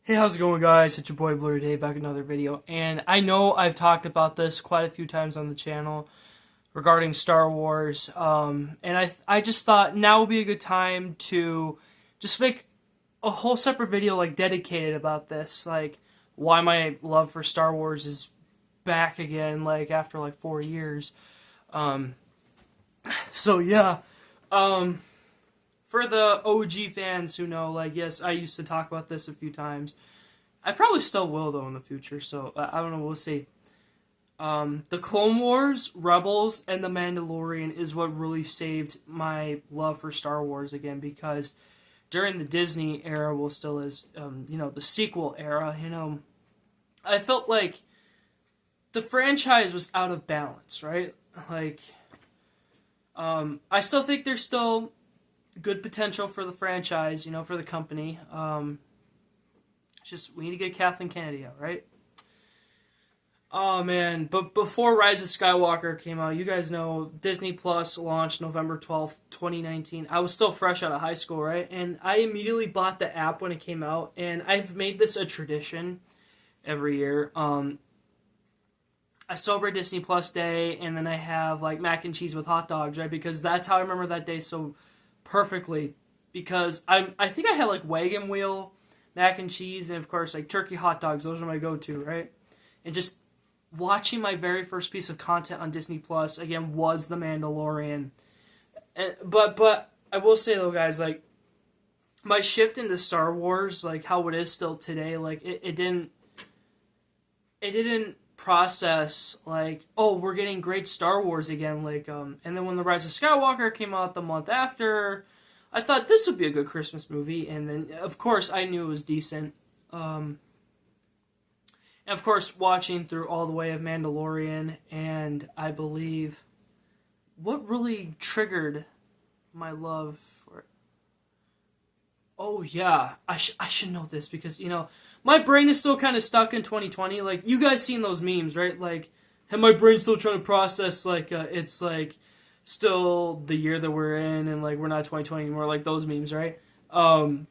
Hey, how's it going, guys? It's your boy Blu-rayDave back with another video, and I know I've talked about this quite a few times on the channel regarding Star Wars, and I just thought now would be a good time to just make a whole separate video like dedicated about this, like why my love for Star Wars is back again, like after like 4 years. Um, so yeah, um, for the OG fans who know, like, yes, I used to talk about this a few times. I probably still will, though, in the future, so I don't know, we'll see. The Clone Wars, Rebels, and The Mandalorian is what really saved my love for Star Wars again, because during the Disney era, well, still is, the sequel era, I felt like the franchise was out of balance, right? Like, I still think there's still good potential for the franchise, for the company. Just, we need to get Kathleen Kennedy out, right? Oh, man. But before Rise of Skywalker came out, you guys know Disney Plus launched November 12th, 2019. I was still fresh out of high school, right? And I immediately bought the app when it came out, and I've made this a tradition every year. I celebrate Disney Plus Day, and then I have, like, mac and cheese with hot dogs, right? Because that's how I remember that day so perfectly. Because I think I had, like, wagon wheel mac and cheese, and of course, like, turkey hot dogs. Those are my go-to, right? And just watching my very first piece of content on Disney Plus again was The Mandalorian. But I will say though, guys, like, my shift into Star Wars, like how it is still today, like it didn't process like, oh, we're getting great Star Wars again, like and then when The Rise of Skywalker came out the month after, I thought this would be a good Christmas movie, and then, of course, I knew it was decent. And, of course, watching through all the way of Mandalorian, and I believe what really triggered my love for it. Oh, yeah, I should know this because, my brain is still kind of stuck in 2020. Like, you guys seen those memes, right? Like, and my brain's still trying to process, like, it's like still the year that we're in, and like we're not 2020 anymore, like those memes, right? I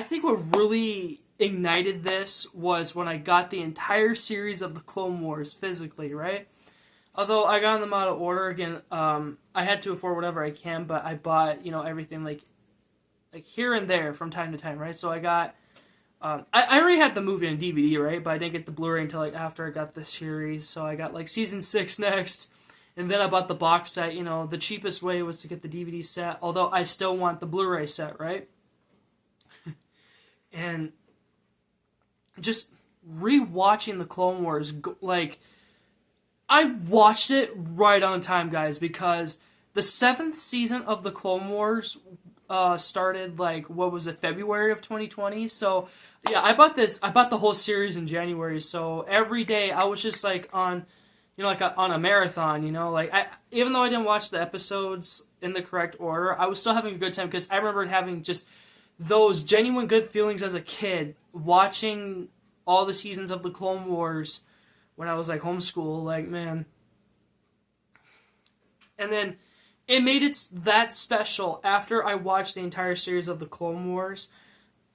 think what really ignited this was when I got the entire series of the Clone Wars physically, right? Although I got them out of order again, I had to afford whatever I can, but I bought everything like here and there from time to time, right? So I got I already had the movie on DVD, right? But I didn't get the Blu-ray until like after I got the series, so I got like season 6 next. And then I bought the box set. The cheapest way was to get the DVD set, although I still want the Blu-ray set, right? And just rewatching the Clone Wars, like, I watched it right on time, guys, because the 7th season of the Clone Wars started, like, what was it, February of 2020? So, yeah, I bought the whole series in January, so every day I was just, like, on a marathon, like, even though I didn't watch the episodes in the correct order, I was still having a good time, because I remember having just those genuine good feelings as a kid, watching all the seasons of the Clone Wars when I was, like, homeschooled, like, man. And then, it made it that special after I watched the entire series of the Clone Wars.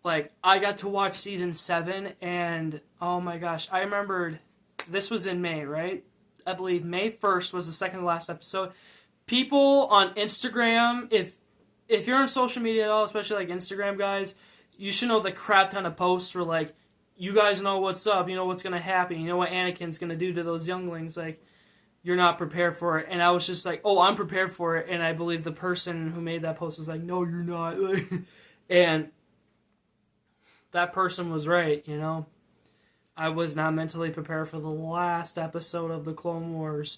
Like, I got to watch season 7, and, oh my gosh, I remembered, this was in May, right? I believe May 1st was the second to last episode. People on Instagram, if you're on social media at all, especially like Instagram guys, you should know the crap ton of posts were like, you guys know what's up, you know what's going to happen, you know what Anakin's going to do to those younglings, like, you're not prepared for it. And I was just like, oh, I'm prepared for it. And I believe the person who made that post was like, no, you're not. And that person was right, I was not mentally prepared for the last episode of the Clone Wars.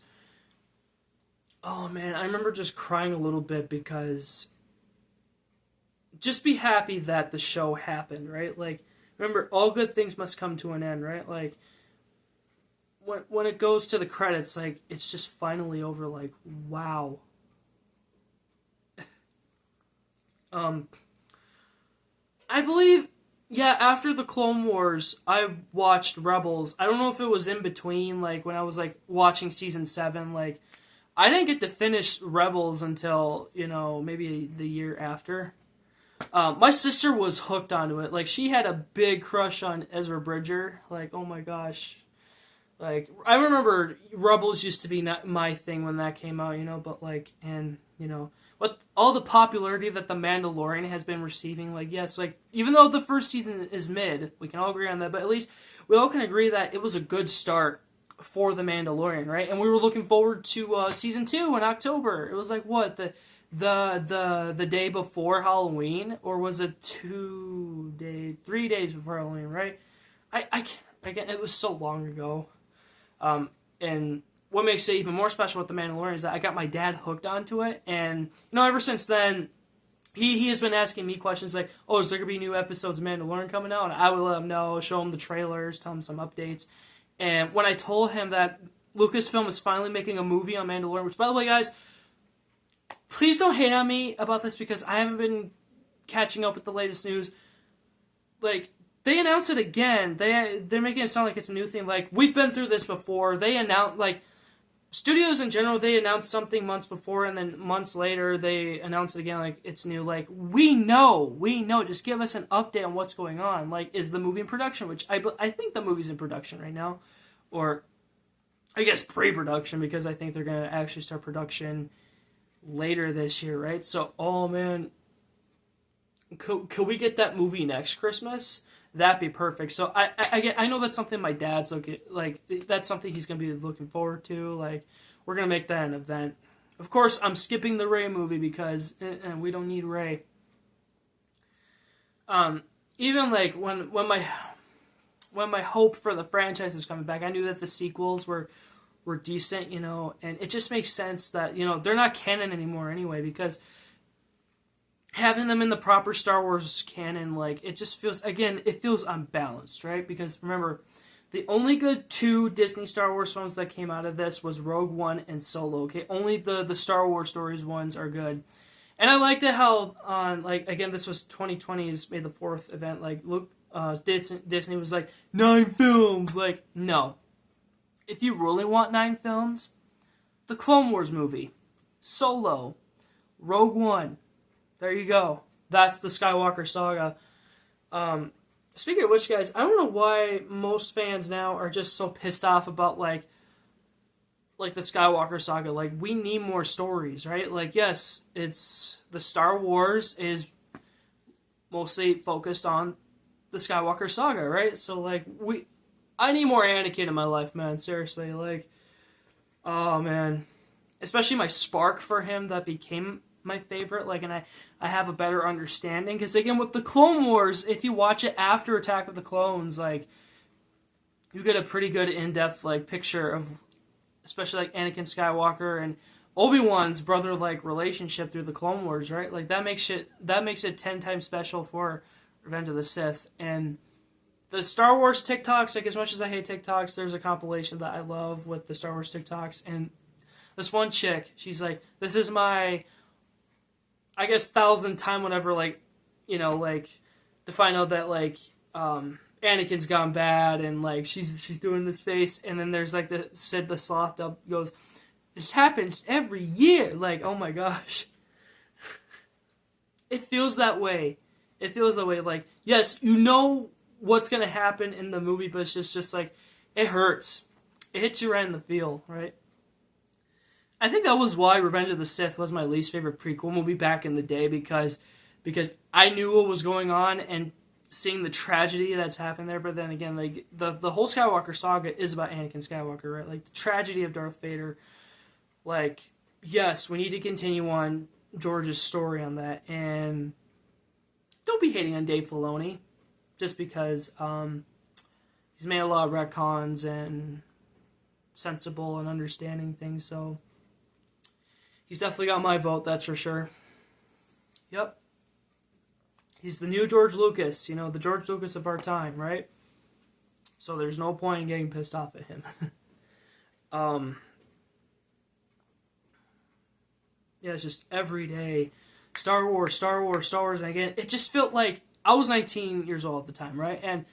Oh, man, I remember just crying a little bit because just be happy that the show happened, right? Like, remember, all good things must come to an end, right? Like, when it goes to the credits, like, it's just finally over, like, wow. I believe, yeah, after the Clone Wars, I watched Rebels. I don't know if it was in between, like, when I was, like, watching season 7, like, I didn't get to finish Rebels until, maybe the year after. My sister was hooked onto it. Like, she had a big crush on Ezra Bridger. Like, oh my gosh. Like, I remember Rebels used to be not my thing when that came out, but like, and, what all the popularity that The Mandalorian has been receiving, like, yes, like, even though the first season is mid, we can all agree on that, but at least we all can agree that it was a good start for The Mandalorian, right? And we were looking forward to season 2 in October. It was like, what, the day before Halloween, or was it 3 days before Halloween, right? I can't, again, it was so long ago. And what makes it even more special with The Mandalorian is that I got my dad hooked onto it, and ever since then, he has been asking me questions like, "Oh, is there gonna be new episodes of Mandalorian coming out?" And I would let him know, show him the trailers, tell him some updates. And when I told him that Lucasfilm is finally making a movie on Mandalorian, which, by the way, guys, please don't hate on me about this because I haven't been catching up with the latest news. Like, they announced it again. They're making it sound like it's a new thing. Like, we've been through this before. They announced, like, studios in general, they announced something months before, and then months later, they announce it again like it's new. Like, we know. Just give us an update on what's going on. Like, is the movie in production? Which I think the movie's in production right now. Or, I guess pre-production, because I think they're going to actually start production later this year, right? So, oh man, could we get that movie next Christmas? That'd be perfect. So I know that's something my dad's like that's something he's gonna be looking forward to. Like, we're gonna make that an event. Of course, I'm skipping the Rey movie because we don't need Rey. Even like when my hope for the franchise is coming back, I knew that the sequels were decent, and it just makes sense that they're not canon anymore anyway, because having them in the proper Star Wars canon, like, it just feels, again, it feels unbalanced, right? Because, remember, the only good 2 Disney Star Wars films that came out of this was Rogue One and Solo, okay? Only the Star Wars stories ones are good. And I liked it how, like, again, this was 2020's May the 4th event, like, look, Disney was like, 9 films! Like, no. If you really want 9 films, the Clone Wars movie, Solo, Rogue One, there you go. That's the Skywalker saga. Speaking of which, guys, I don't know why most fans now are just so pissed off about like the Skywalker saga. Like, we need more stories, right? Like, yes, it's the Star Wars is mostly focused on the Skywalker saga, right? So like I need more Anakin in my life, man. Seriously, like, oh man, especially my spark for him that became my favorite, like, and I have a better understanding, because again, with the Clone Wars, if you watch it after Attack of the Clones, like, you get a pretty good in-depth, like, picture of, especially, like, Anakin Skywalker and Obi-Wan's brother-like relationship through the Clone Wars, right? Like, that makes it 10 times special for Revenge of the Sith. And the Star Wars TikToks, like, as much as I hate TikToks, there's a compilation that I love with the Star Wars TikToks, and this one chick, she's like, this is my, I guess, 1,000th time, whatever, like, like, to find out that, like, Anakin's gone bad, and, like, she's doing this face, and then there's, like, Sid the Sloth Dub goes, this happens every year, like, oh my gosh. It feels that way. Like, yes, what's gonna happen in the movie, but it's just like, it hurts. It hits you right in the feel, right? I think that was why Revenge of the Sith was my least favorite prequel movie back in the day, because I knew what was going on and seeing the tragedy that's happened there. But then again, like, the whole Skywalker saga is about Anakin Skywalker, right? Like, the tragedy of Darth Vader. Like, yes, we need to continue on George's story on that, and don't be hating on Dave Filoni just because he's made a lot of retcons and sensible and understanding things, so he's definitely got my vote, that's for sure. Yep. He's the new George Lucas, the George Lucas of our time, right? So there's no point in getting pissed off at him. Yeah, it's just every day, Star Wars, and again, it just felt like I was 19 years old at the time, right? And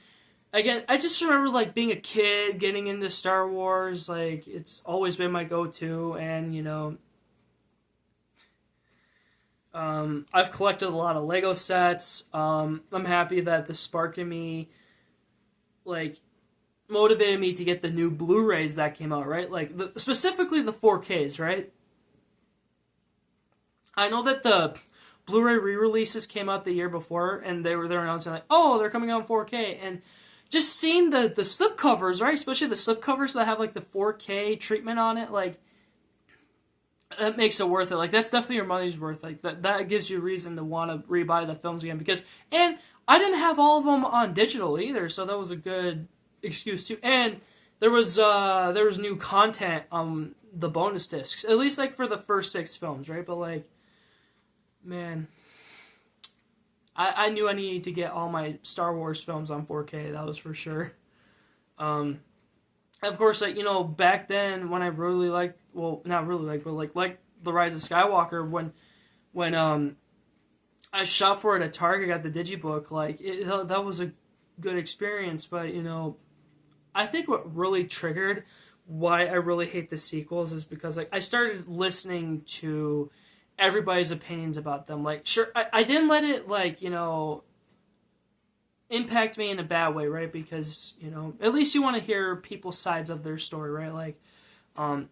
again, I just remember, like, being a kid, getting into Star Wars, like, it's always been my go-to, and, I've collected a lot of Lego sets. I'm happy that the spark in me, like, motivated me to get the new Blu-rays that came out, right? Like, specifically the 4Ks, right? I know that the Blu-ray re-releases came out the year before, and they're announcing like, oh, they're coming out in 4K, and just seeing the slipcovers, right? Especially the slipcovers that have like the 4K treatment on it, like that makes it worth it. Like that's definitely your money's worth. Like that gives you a reason to want to rebuy the films again because and I didn't have all of them on digital either, so that was a good excuse too. And there was new content on the bonus discs, at least like for the first 6 films, right? But like, man, I knew I needed to get all my Star Wars films on 4K. That was for sure. Of course, like, you know, back then when I really liked, well, not really liked, but like The Rise of Skywalker, when I shot for it at Target, got the digibook, like that was a good experience. But you know, I think what really triggered why I really hate the sequels is because like I started listening to everybody's opinions about them. Like, sure, I didn't let it, like, you know, impact me in a bad way, right? Because, you know, at least you want to hear people's sides of their story, right? Like, and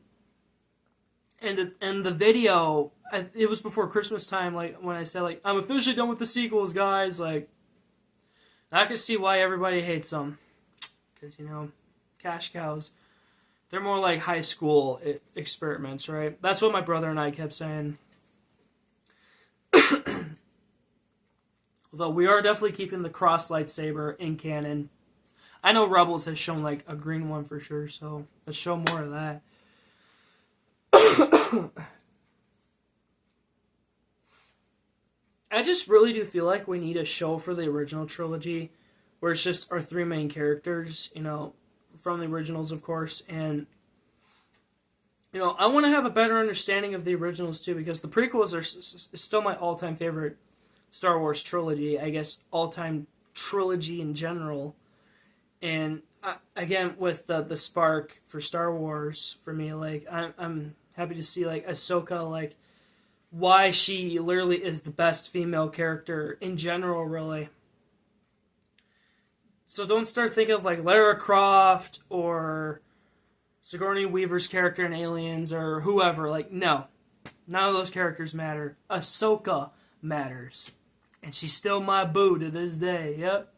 the video, it was before Christmas time, like, when I said, like, I'm officially done with the sequels, guys, like, I can see why everybody hates them. Because, you know, cash cows, they're more like high school experiments, right? That's what my brother and I kept saying. Although we are definitely keeping the cross lightsaber in canon. I know Rebels has shown like a green one for sure, so let's show more of that. I just really do feel like we need a show for the original trilogy where it's just our 3 main characters, you know, from the originals, of course, and you know, I want to have a better understanding of the originals too, because the prequels are still my all-time favorite Star Wars trilogy, I guess all-time trilogy in general. And again, with the spark for Star Wars for me, like I'm happy to see like Ahsoka, like why she literally is the best female character in general, really. So don't start thinking of like Lara Croft or Sigourney Weaver's character in Aliens or whoever. Like, no, none of those characters matter. Ahsoka matters. And she's still my boo to this day. Yep.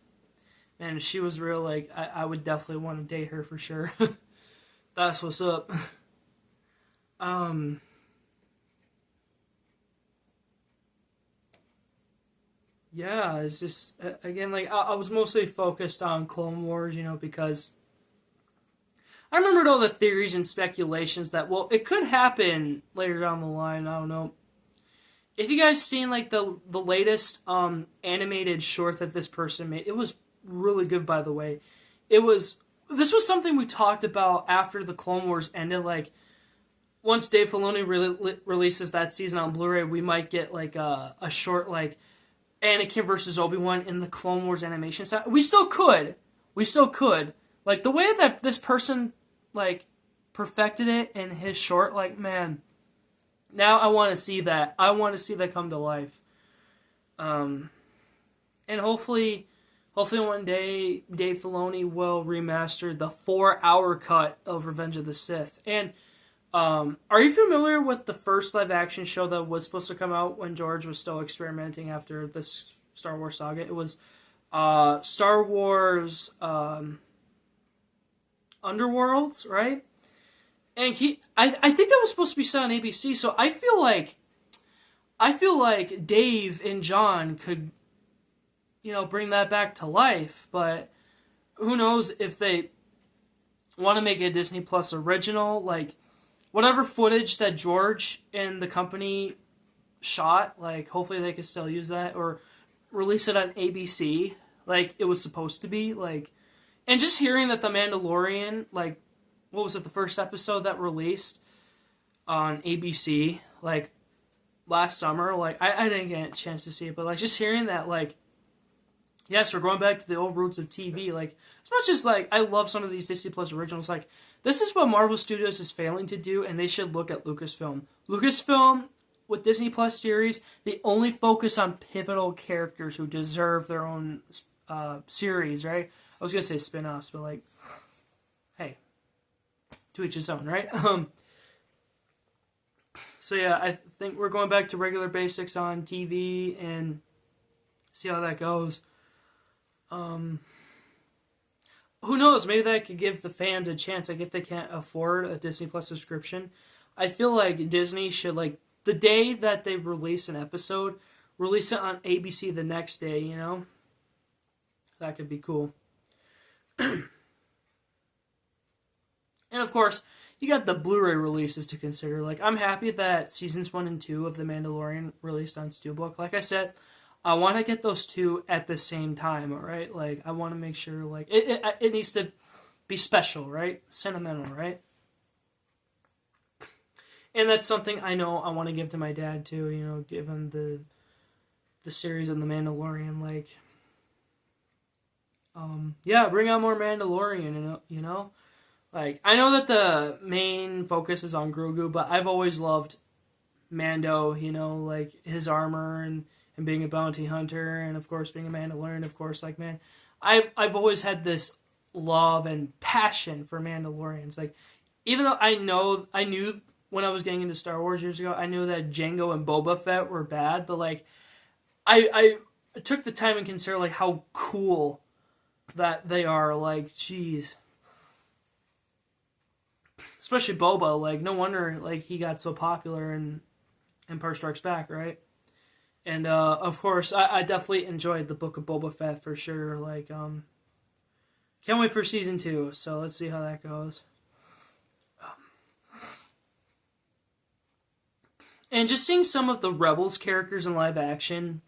And if she was real, like, I would definitely want to date her for sure. That's what's up. Yeah, it's just, again, like, I was mostly focused on Clone Wars, you know, because I remembered all the theories and speculations that, well, it could happen later down the line, I don't know. If you guys seen like the latest animated short that this person made, it was really good, by the way. This was something we talked about after the Clone Wars ended. Like once Dave Filoni releases that season on Blu-ray, we might get like a short like Anakin versus Obi-Wan in the Clone Wars animation style. We still could. Like the way that this person like perfected it in his short, like man. Now I want to see that. I want to see that come to life. And hopefully one day Dave Filoni will remaster the 4-hour cut of Revenge of the Sith. And are you familiar with the first live-action show that was supposed to come out when George was still experimenting after this Star Wars saga? It was Star Wars Underworlds, right? And I think that was supposed to be set on ABC, so I feel like Dave and John could, you know, bring that back to life, but who knows if they want to make it a Disney Plus original, like, whatever footage that George and the company shot, like, hopefully they could still use that, or release it on ABC, like it was supposed to be, like, and just hearing that The Mandalorian, like, what was it, the first episode that released on ABC, like, last summer, like, I didn't get a chance to see it, but, like, just hearing that, like, yes, we're going back to the old roots of TV, like, as much as, like, I love some of these Disney Plus originals, like, this is what Marvel Studios is failing to do, and they should look at Lucasfilm. Lucasfilm with Disney Plus series, they only focus on pivotal characters who deserve their own series, right? I was gonna say spin-offs, but like, hey, to each his own, right? So yeah, I think we're going back to regular basics on TV and see how that goes. Who knows? Maybe that could give the fans a chance. Like if they can't afford a Disney Plus subscription, I feel like Disney should, like, the day that they release an episode, release it on ABC the next day. You know, that could be cool. And of course, you got the Blu-ray releases to consider. Like, I'm happy that seasons 1 and 2 of The Mandalorian released on Steelbook. Like I said, I want to get those two at the same time, alright? Like, I want to make sure, like, it needs to be special, right? Sentimental, right? And that's something I know I want to give to my dad, too, you know, give him the series of The Mandalorian, like, yeah, bring out more Mandalorian, you know? Like, I know that the main focus is on Grogu, but I've always loved Mando, you know, like, his armor and being a bounty hunter, and of course being a Mandalorian, of course, like, man, I've always had this love and passion for Mandalorians. Like, even though I knew when I was getting into Star Wars years ago, I knew that Jango and Boba Fett were bad, but like, I took the time and consider like how cool that they are. Like, jeez. Especially Boba, like, no wonder like he got so popular in Empire Strikes Back, right? And of course, I definitely enjoyed the Book of Boba Fett for sure. Like, can't wait for season 2. So let's see how that goes. And just seeing some of the Rebels characters in live action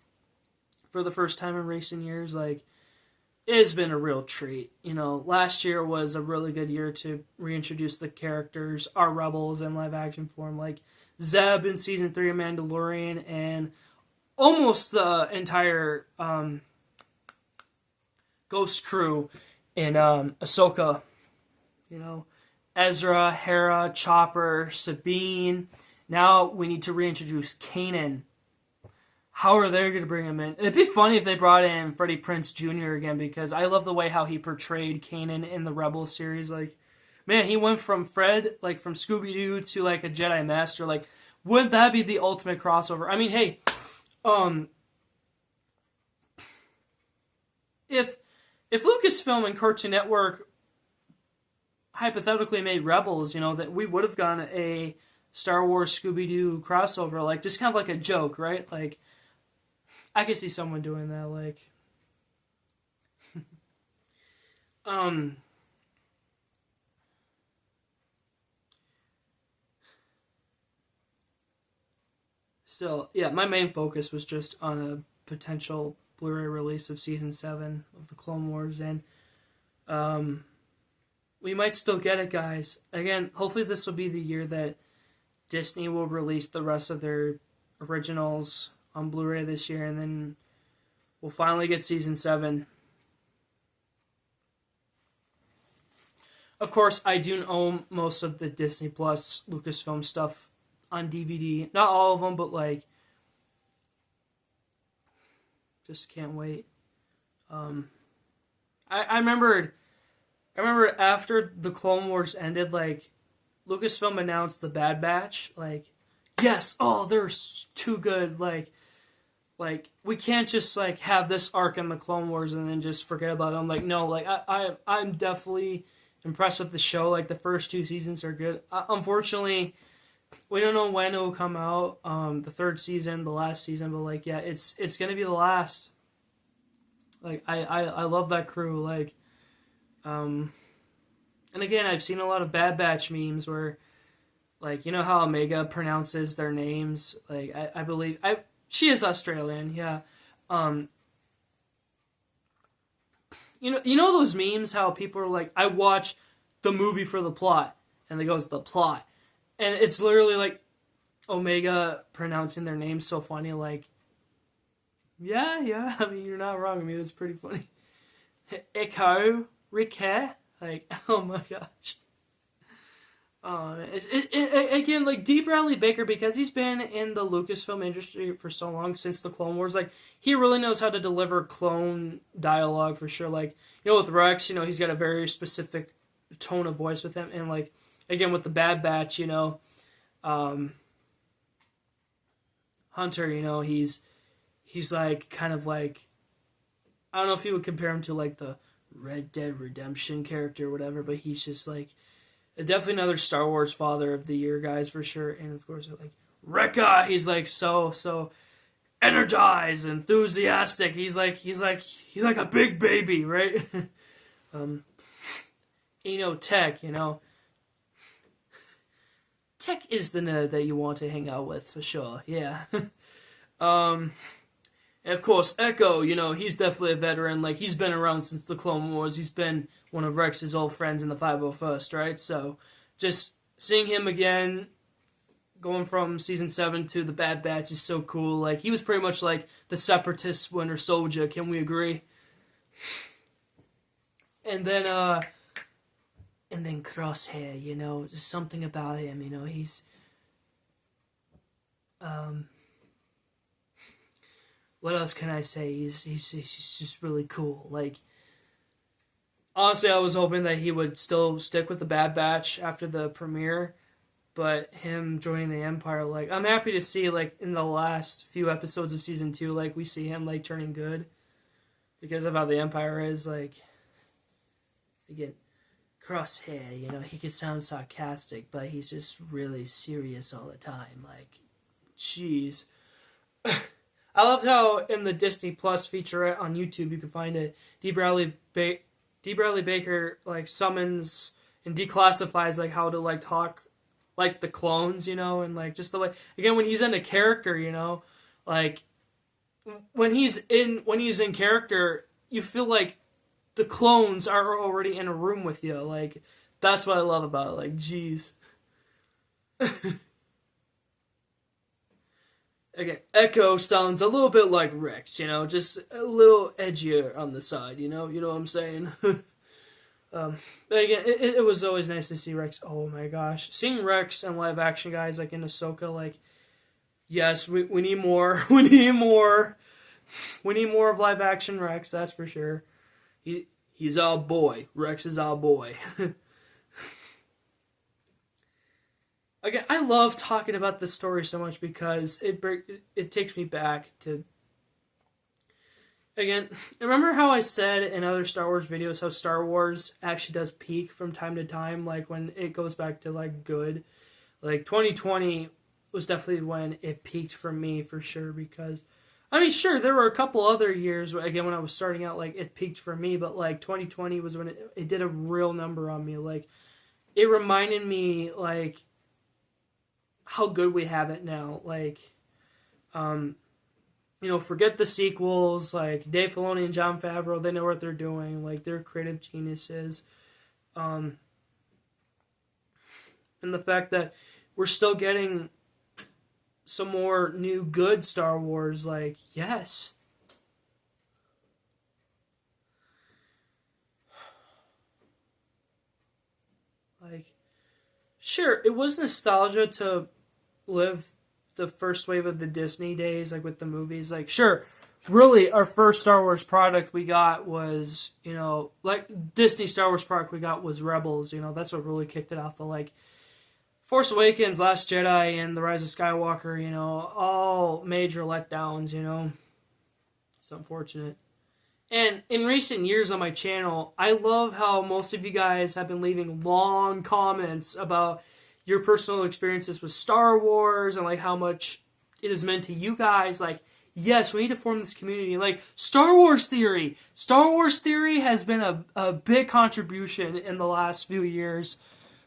for the first time in recent years, like, it has been a real treat. You know, last year was a really good year to reintroduce the characters, our Rebels in live action form, like Zeb in season 3 of Mandalorian, and almost the entire Ghost crew in Ahsoka. You know, Ezra, Hera, Chopper, Sabine. Now we need to reintroduce Kanan. How are they going to bring him in? It'd be funny if they brought in Freddie Prinze Jr. again, because I love the way how he portrayed Kanan in the Rebel series. Like, man, he went from Fred, like from Scooby-Doo to like a Jedi Master. Like, wouldn't that be the ultimate crossover? I mean, hey, if Lucasfilm and Cartoon Network hypothetically made Rebels, you know, that we would have gotten a Star Wars Scooby-Doo crossover, like, just kind of like a joke, right? Like, I could see someone doing that, like, so, yeah, my main focus was just on a potential Blu-ray release of Season 7 of the Clone Wars, and, we might still get it, guys. Again, hopefully this will be the year that Disney will release the rest of their originals on Blu-ray this year, and then we'll finally get Season 7. Of course, I do own most of the Disney Plus Lucasfilm stuff on DVD. Not all of them, but like, just can't wait. I remembered after the Clone Wars ended, like, Lucasfilm announced the Bad Batch, like, yes, oh, they're too good, like, we can't just, like, have this arc in the Clone Wars and then just forget about it. I'm like, no, like, I'm definitely impressed with the show. Like, the first 2 seasons are good. Unfortunately, we don't know when it will come out, the 3rd season, the last season, but, like, yeah, it's gonna be the last. Like, I love that crew, like, and again, I've seen a lot of Bad Batch memes where, like, you know how Omega pronounces their names? Like, I believe... she is Australian, yeah. You know those memes how people are like, I watch the movie for the plot, and they go, it's the plot. And it's literally like Omega pronouncing their names so funny, like, yeah, I mean, you're not wrong. I mean, it's pretty funny. Echo, Rick, like, oh my gosh. Again, like D. Bradley Baker, because he's been in the Lucasfilm industry for so long since the Clone Wars, like he really knows how to deliver clone dialogue for sure. Like with Rex, he's got a very specific tone of voice with him, and like again with the Bad Batch, Hunter, he's like kind of like, I don't know if you would compare him to like the Red Dead Redemption character or whatever, but he's just like definitely another Star Wars Father of the Year guys for sure. And of course, like Rekka, he's like so energized, enthusiastic. He's like a big baby, right? Tech, Tech is the nerd that you want to hang out with for sure. Yeah. And of course, Echo, he's definitely a veteran. Like, he's been around since the Clone Wars. He's been one of Rex's old friends in the 501st, right? So, just seeing him again, going from Season 7 to the Bad Batch is so cool. Like, he was pretty much like the Separatist Winter Soldier, can we agree? And then Crosshair, just something about him, he's... What else can I say? He's just really cool. Like, honestly, I was hoping that he would still stick with the Bad Batch after the premiere, but him joining the Empire, like, I'm happy to see, like, in the last few episodes of Season 2, like, we see him, like, turning good, because of how the Empire is, like, again, Crosshair, he could sound sarcastic, but he's just really serious all the time, like, jeez. I loved how in the Disney Plus featurette on YouTube you can find it. D. Bradley Baker like summons and declassifies like how to like talk like the clones, and like just the way again when he's in a character, like when he's in character, you feel like the clones are already in a room with you. Like that's what I love about it. Like, jeez. Again, Echo sounds a little bit like Rex, just a little edgier on the side, you know what I'm saying? But again, it was always nice to see Rex. Oh my gosh. Seeing Rex in live action, guys, like in Ahsoka, like, yes, we need more. We need more. We need more of live action Rex, that's for sure. He's our boy. Rex is our boy. Again, I love talking about this story so much because it takes me back to... Again, remember how I said in other Star Wars videos how Star Wars actually does peak from time to time, like when it goes back to like good? Like 2020 was definitely when it peaked for me for sure because... I mean, sure, there were a couple other years, again, when I was starting out, like, it peaked for me, but, like, 2020 was when it did a real number on me. Like, it reminded me, like, how good we have it now. Like, forget the sequels. Like, Dave Filoni and Jon Favreau, they know what they're doing. Like, they're creative geniuses. And the fact that we're still getting some more new good Star Wars, like, yes. Like, sure, it was nostalgia to live the first wave of the Disney days, like with the movies. Like, sure, really, our first Star Wars product we got was, like, Disney Star Wars product we got was Rebels, that's what really kicked it off. But, like, Force Awakens, Last Jedi, and The Rise of Skywalker, all major letdowns, It's unfortunate. And in recent years on my channel, I love how most of you guys have been leaving long comments about your personal experiences with Star Wars and, like, how much it has meant to you guys. Like, yes, we need to form this community. Like, Star Wars Theory. Star Wars Theory has been a big contribution in the last few years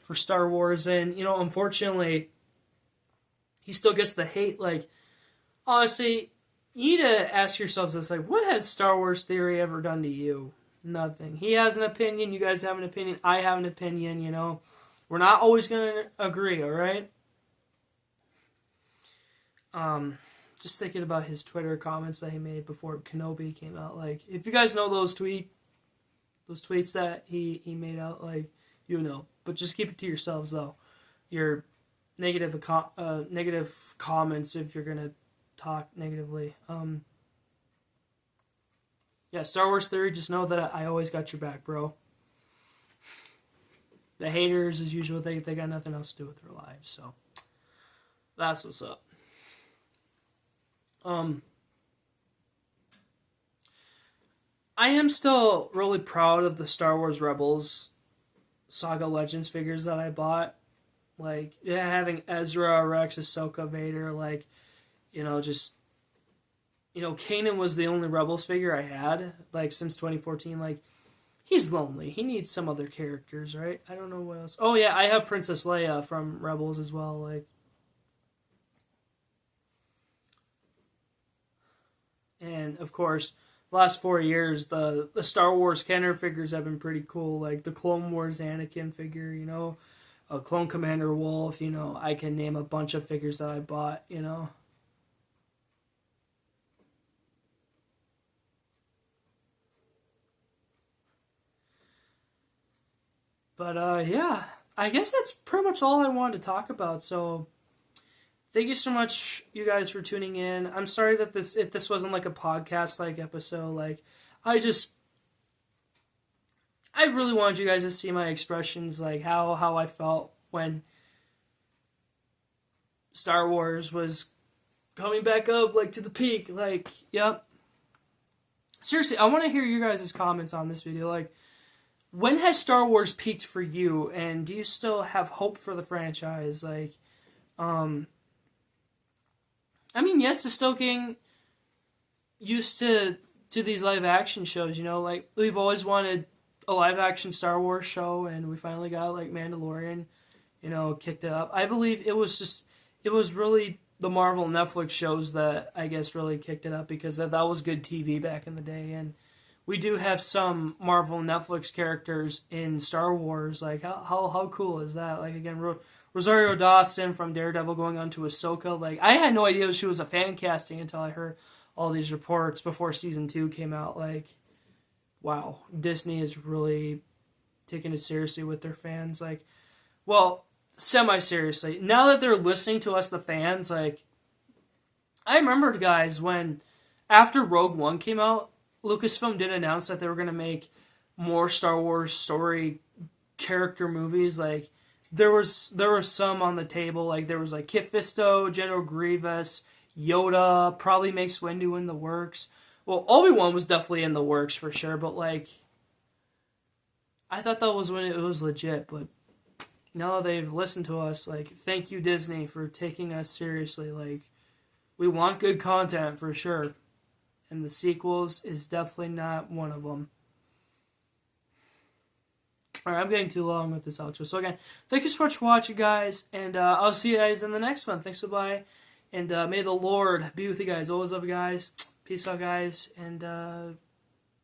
for Star Wars, and, unfortunately, he still gets the hate. Like, honestly, you need to ask yourselves this, like, what has Star Wars Theory ever done to you? Nothing. He has an opinion, you guys have an opinion, I have an opinion, We're not always going to agree, alright? Just thinking about his Twitter comments that he made before Kenobi came out, like, if you guys know those tweets that he made out, like, But just keep it to yourselves, though. your negative comments if you're gonna talk negatively. Yeah, Star Wars Theory, just know that I always got your back, bro. The haters, as usual, they got nothing else to do with their lives, so that's what's up. I am still really proud of the Star Wars Rebels Saga Legends figures that I bought. Like, yeah, having Ezra, Rex, Ahsoka, Vader, like, just, Kanan was the only Rebels figure I had, like, since 2014. Like, he's lonely. He needs some other characters, right? I don't know what else. Oh, yeah, I have Princess Leia from Rebels as well, like. And, of course, the last 4 years, the Star Wars Kenner figures have been pretty cool. Like, the Clone Wars Anakin figure, a Clone Commander Wolf, I can name a bunch of figures that I bought, But, yeah, I guess that's pretty much all I wanted to talk about, so thank you so much, you guys, for tuning in. I'm sorry that if this wasn't like a podcast-like episode, like, I really wanted you guys to see my expressions, like, how I felt when Star Wars was coming back up, like, to the peak, like, yep. Seriously, I want to hear you guys' comments on this video, like, when has Star Wars peaked for you, and do you still have hope for the franchise? Like, I mean, yes, it's still getting used to these live action shows, like, we've always wanted a live action Star Wars show, and we finally got, like, Mandalorian, kicked it up. I believe it was really the Marvel Netflix shows that, I guess, really kicked it up, because that was good TV back in the day, and we do have some Marvel Netflix characters in Star Wars. Like, how cool is that? Like, again, Rosario Dawson from Daredevil going on to Ahsoka. Like, I had no idea she was a fan casting until I heard all these reports before Season 2 came out. Like, wow. Disney is really taking it seriously with their fans. Like, well, semi-seriously. Now that they're listening to us, the fans, like, I remember, guys, when, after Rogue One came out, Lucasfilm did announce that they were going to make more Star Wars story character movies. Like, there was some on the table. Like, there was, like, Kit Fisto, General Grievous, Yoda, probably Mace Windu in the works. Well, Obi-Wan was definitely in the works for sure, but, like, I thought that was when it was legit, but now they've listened to us. Like, thank you, Disney, for taking us seriously. Like, we want good content for sure. And the sequels is definitely not one of them. Alright, I'm getting too long with this outro. So again, thank you so much for watching, guys. And I'll see you guys in the next one. Thanks, bye. And may the Lord be with you guys. Always love you guys. Peace out, guys. And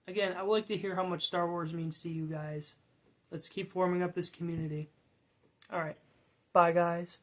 again, I would like to hear how much Star Wars means to you guys. Let's keep forming up this community. Alright. Bye, guys.